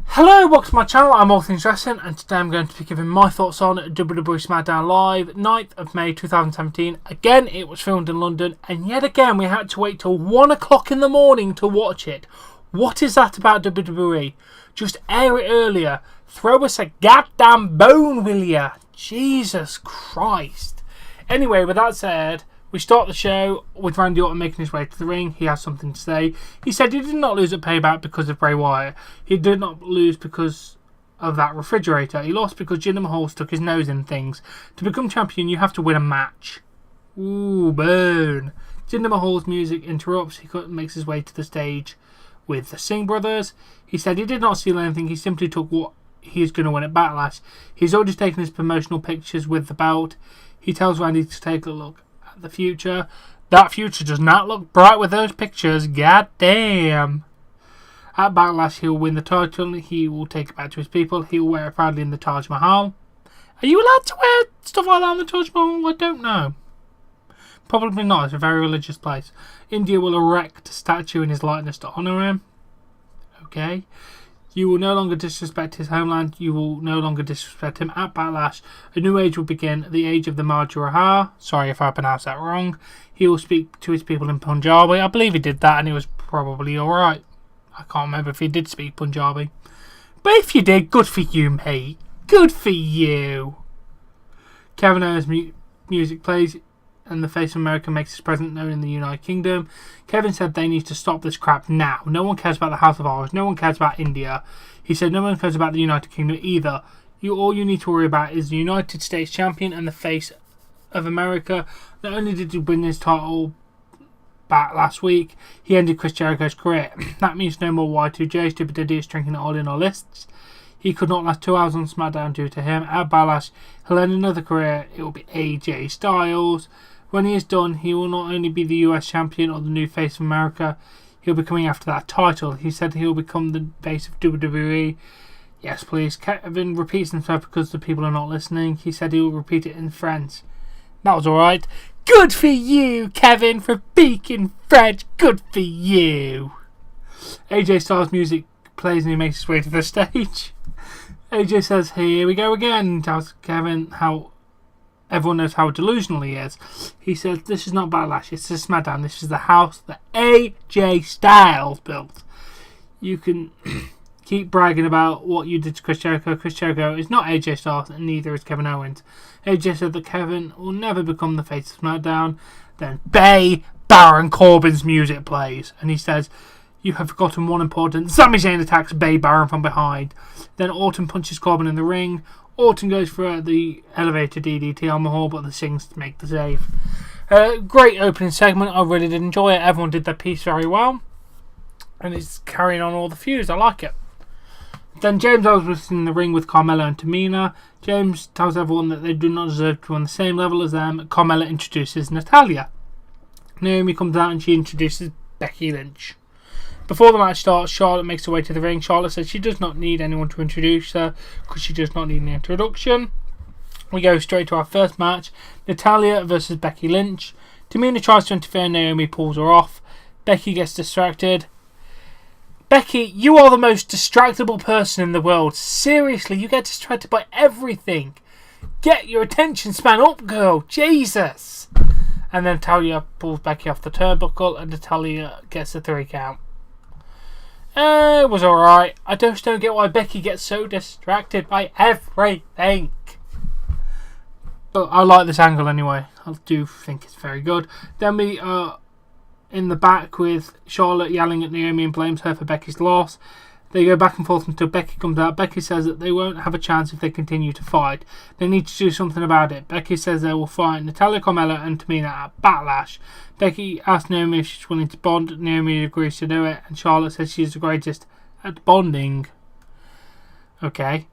Hello, welcome to my channel. I'm All Things Wrestling, and today I'm going to be giving my thoughts on WWE SmackDown Live, 9th of May 2017. Again, it was filmed in London, and yet again we had to wait till 1 o'clock in the morning to watch it. What is that about WWE? Just air it earlier. Throw us a goddamn bone, will ya? Jesus Christ. Anyway, with that said, we start the show with Randy Orton making his way to the ring. He has something to say. He said he did not lose at Payback because of Bray Wyatt. He did not lose because of that refrigerator. He lost because Jinder Mahal stuck his nose in things. To become champion, you have to win a match. Ooh, burn. Jinder Mahal's music interrupts. He makes his way to the stage with the Singh brothers. He said he did not steal anything. He simply took what he's going to win at Backlash. He's already taken his promotional pictures with the belt. He tells Randy to take a look the future. That future does not look bright with those pictures. God damn. At Backlash, he'll win the title. He will take it back to his people. He will wear it proudly in the Taj Mahal. Are you allowed to wear stuff like that in the Taj Mahal? I don't know. Probably not. It's a very religious place. India will erect a statue in his likeness to honour him. Okay. You will no longer disrespect his homeland. You will no longer disrespect him. At Backlash, a new age will begin, the age of the Maharaja. Sorry if I pronounced that wrong. He will speak to his people in Punjabi. I believe he did that and it was probably alright. I can't remember if he did speak Punjabi. But if you did, good for you, mate. Good for you. Kevin Owens' music plays and the face of America makes his presence known in the United Kingdom. Kevin said they need to stop this crap now. No one cares about the House of Horrors. No one cares about India. He said no one cares about the United Kingdom either. All you need to worry about is the United States champion and the face of America. Not only did he win his title back last week, he ended Chris Jericho's career. That means no more Y2J. Stupid idiots drinking it all in our lists. He could not last 2 hours on SmackDown due to him. At Backlash, he'll end another career. It will be AJ Styles. When he is done, he will not only be the US champion or the new face of America, he'll be coming after that title. He said he'll become the face of WWE. Yes, please. Kevin repeats himself because the people are not listening. He said he will repeat it in French. That was alright. Good for you, Kevin, for speaking French. Good for you. AJ Styles' music plays and he makes his way to the stage. AJ says, here we go again. Tells Kevin how everyone knows how delusional he is. He says, this is not Backlash, it's a SmackDown. This is the house that AJ Styles built. You can keep bragging about what you did to Chris Jericho. Chris Jericho is not AJ Styles, and neither is Kevin Owens. AJ said that Kevin will never become the face of SmackDown. Then Baron Corbin's music plays, and he says, you have forgotten one important. Sami Zayn attacks Baron from behind. Then Orton punches Corbin in the ring. Orton goes for the elevator DDT on Mahal, but the Singhs make the save. Great opening segment. I really did enjoy it. Everyone did their piece very well. And it's carrying on all the feuds. I like it. Then James Owens was in the ring with Carmella and Tamina. James tells everyone that they do not deserve to be on the same level as them. Carmella introduces Natalya. Naomi comes out and she introduces Becky Lynch. Before the match starts, Charlotte makes her way to the ring. Charlotte says she does not need anyone to introduce her because she does not need an introduction. We go straight to our first match. Natalya versus Becky Lynch. Tamina tries to interfere. Naomi pulls her off. Becky gets distracted. Becky, you are the most distractible person in the world. Seriously, you get distracted by everything. Get your attention span up, girl. Jesus. And then Natalya pulls Becky off the turnbuckle and Natalya gets a 3 count. It was alright. I just don't get why Becky gets so distracted by everything. But I like this angle anyway. I do think it's very good. Then we are in the back with Charlotte yelling at Naomi and blames her for Becky's loss. They go back and forth until Becky comes out. Becky says that they won't have a chance if they continue to fight. They need to do something about it. Becky says they will fight Natalya, Carmella and Tamina at Backlash. Becky asks Naomi if she's willing to bond. Naomi agrees to do it. And Charlotte says she's the greatest at bonding. Okay.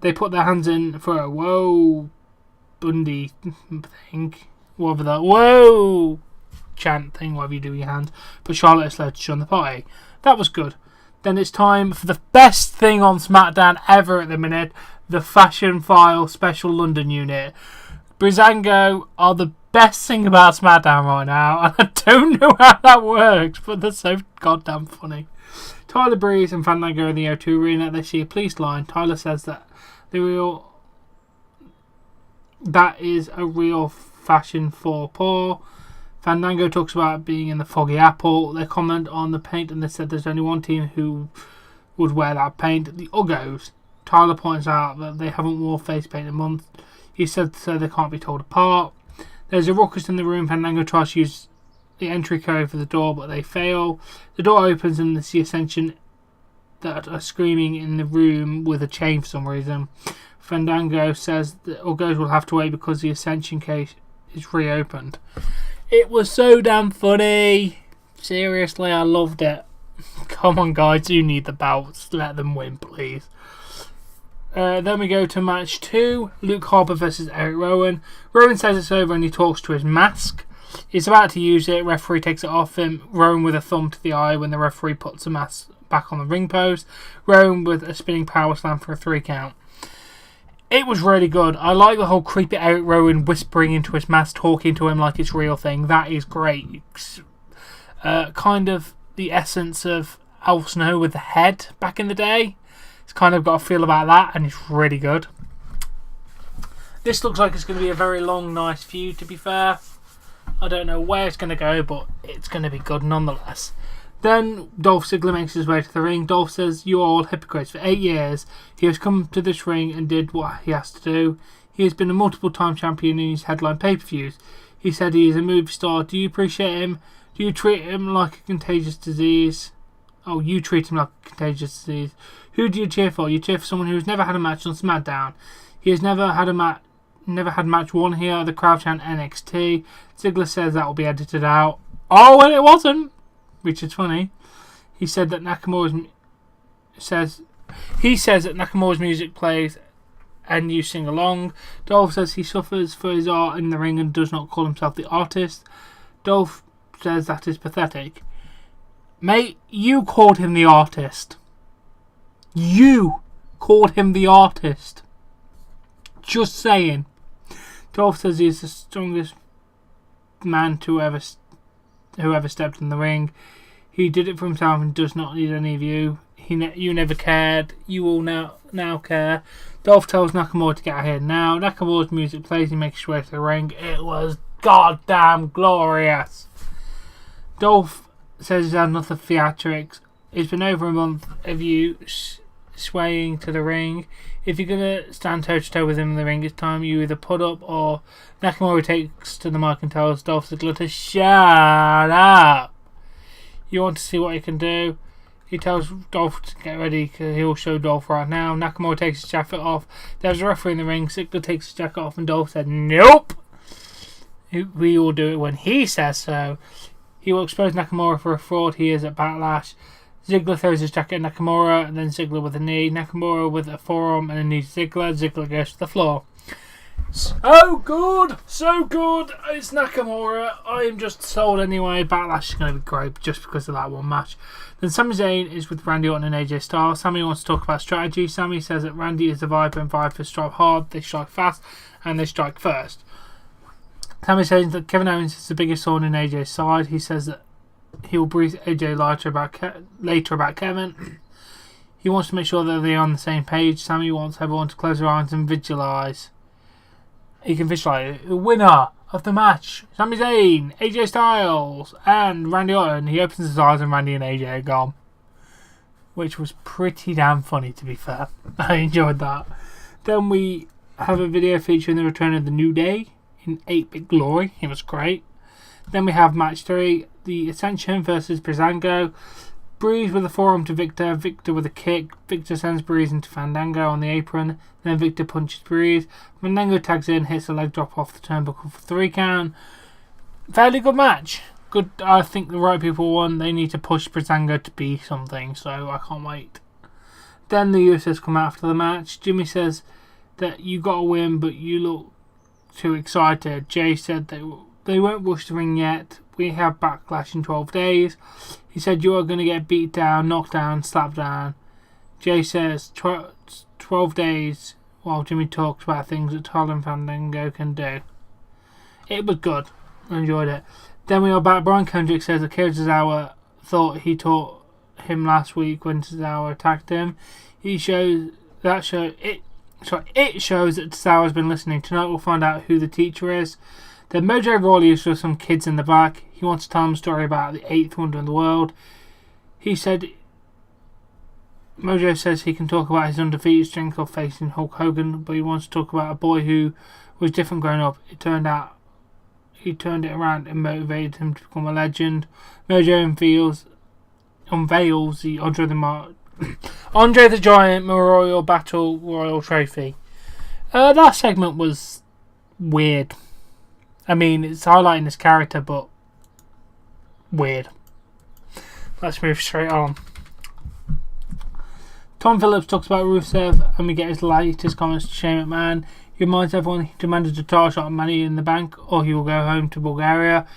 They put their hands in for a whoa Bundy thing. Whatever that whoa chant thing, whatever you do with your hands. But Charlotte is allowed to join the party. That was good. Then it's time for the best thing on SmackDown ever at the minute, the Fashion File Special London Unit. Breezango are the best thing about SmackDown right now, and I don't know how that works, but they're so goddamn funny. Tyler Breeze and Fandango in the O2 Arena. They see a police line. Tyler says that that is a real fashion for Paul. Fandango talks about being in the foggy apple. They comment on the paint and they said there's only one team who would wear that paint, the Uggos. Tyler points out that they haven't worn face paint in a month. He said so they can't be told apart. There's a ruckus in the room. Fandango tries to use the entry code for the door, but they fail. The door opens and there's the Ascension that are screaming in the room with a chain for some reason. Fandango says that Uggos will have to wait because the Ascension case is reopened. It was so damn funny. Seriously, I loved it. Come on, guys, you need the belts. Let them win, please. Then we go to match 2. Luke Harper versus Eric Rowan. Rowan says it's over and he talks to his mask. He's about to use it. Referee takes it off him. Rowan with a thumb to the eye when the referee puts the mask back on the ring post. Rowan with a spinning power slam for a 3 count. It was really good. I like the whole creepy Eric Rowan whispering into his mask, talking to him like it's real thing. That is great. Kind of the essence of Al Snow with the head back in the day. It's kind of got a feel about that, and it's really good. This looks like it's going to be a very long, nice feud, to be fair. I don't know where it's going to go, but it's going to be good nonetheless. Then Dolph Ziggler makes his way to the ring. Dolph says, "You are all hypocrites. For 8 years, he has come to this ring and did what he has to do. He has been a multiple-time champion in his headline pay-per-views. He said he is a movie star. Do you appreciate him? Do you treat him like a contagious disease? Oh, you treat him like a contagious disease. Who do you cheer for? You cheer for someone who has never had a match on SmackDown. He has never had match 1 here. The crowd chant NXT. Ziggler says that will be edited out. Oh, and it wasn't, which is funny. He said that Nakamura's music plays and you sing along. Dolph says he suffers for his art in the ring and does not call himself the artist. Dolph says that is pathetic. Mate, you called him the artist. You called him the artist. Just saying. Dolph says he is the strongest man who ever stepped in the ring. He did it for himself and does not need any of you. You never cared. You will now care. Dolph tells Nakamura to get out of here now. Nakamura's music plays. He makes his way to the ring. It was goddamn glorious. Dolph says he's had enough of theatrics. It's been over a month of you swaying to the ring. If you're going to stand toe to toe with him in the ring, it's time you either put up or Nakamura takes to the mic and tells Dolph Ziggler to shut up. You want to see what he can do? He tells Dolph to get ready because he'll show Dolph right now. Nakamura takes his jacket off. There's a referee in the ring. Ziggler takes his jacket off and Dolph said, "Nope. We will do it when he says so." He will expose Nakamura for a fraud he is at Backlash. Ziggler throws his jacket at Nakamura, and then Ziggler with a knee. Nakamura with a forearm and a knee to Ziggler. Ziggler goes to the floor. So good! So good! It's Nakamura. I am just sold anyway. Backlash is going to be great just because of that one match. Then Sami Zayn is with Randy Orton and AJ Styles. Sami wants to talk about strategy. Sami says that Randy is the Viper and Vipers strike hard, they strike fast, and they strike first. Sami says that Kevin Owens is the biggest thorn in AJ's side. He says that he will brief AJ later about Kevin. He wants to make sure that they're on the same page. Sami wants everyone to close their eyes and visualize. He can visualize the winner of the match. Sami Zayn, AJ Styles, and Randy Orton. He opens his eyes and Randy and AJ are gone. Which was pretty damn funny, to be fair. I enjoyed that. Then we have a video featuring the return of the New Day in 8-bit glory. It was great. Then we have match 3, the Ascension versus Breezango. Breeze with a forearm to Victor. Victor with a kick. Victor sends Breeze into Fandango on the apron. Then Victor punches Breeze. Fandango tags in, hits a leg drop off the turnbuckle for 3 count. Fairly good match. Good. I think the right people won. They need to push Breezango to be something, so I can't wait. Then the Usos come out after the match. Jimmy says that you got to win, but you look too excited. Jay said they won't rush the ring yet. We have Backlash in 12 days. He said you are going to get beat down, knocked down, slapped down. Jay says 12 days while Jimmy talks about things that Tyler and Fandango can do. It was good. I enjoyed it. Then we are back. Brian Kendrick says Akira Tozawa thought him last week when Tozawa attacked him. It shows that Tozawa's been listening. Tonight we'll find out who the teacher is. Then Mojo Rawley is just some kids in the back. He wants to tell them a story about the 8th wonder in the world. Mojo says he can talk about his undefeated strength of facing Hulk Hogan, but he wants to talk about a boy who was different growing up. It turned out he turned it around and motivated him to become a legend. Mojo unveils the Andre the Giant Memorial Battle Royal Trophy. That segment was weird. I mean, it's highlighting this character, but weird. Let's move straight on. Tom Phillips talks about Rusev, and we get his latest comments to Shane McMahon. He reminds everyone he demanded a title shot at Money in the Bank, or he will go home to Bulgaria.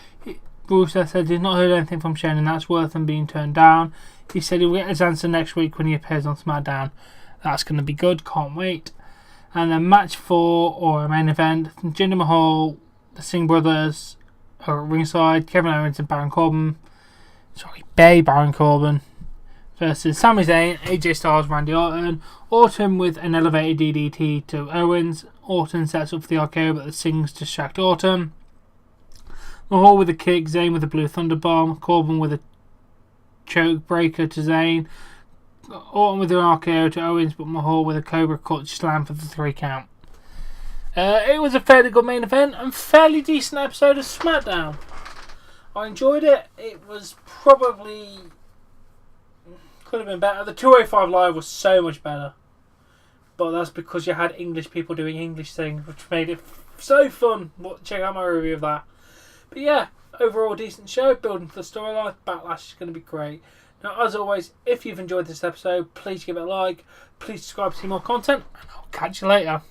Rusev said he's not heard anything from Shane, and that's worth him being turned down. He said he'll get his answer next week when he appears on SmackDown. That's going to be good, can't wait. And then match 4, or a main event, Jinder Mahal, the Singh brothers are at ringside. Kevin Owens and Baron Corbin versus Sami Zayn, AJ Styles, Randy Orton. Orton with an elevated DDT to Owens. Orton sets up for the RKO, but the Singhs distract Orton. Mahal with a kick, Zayn with a blue thunder bomb, Corbin with a choke breaker to Zayn. Orton with an RKO to Owens, but Mahal with a Cobra Clutch slam for the 3 count. It was a fairly good main event and fairly decent episode of SmackDown. I enjoyed it. It was probably could have been better. The 205 Live was so much better, but that's because you had English people doing English things, which made it so fun. Check out my review of that. But yeah, overall decent show, building for the storyline. Backlash is going to be great. Now, as always, if you've enjoyed this episode, please give it a like, please subscribe to see more content, and I'll catch you later.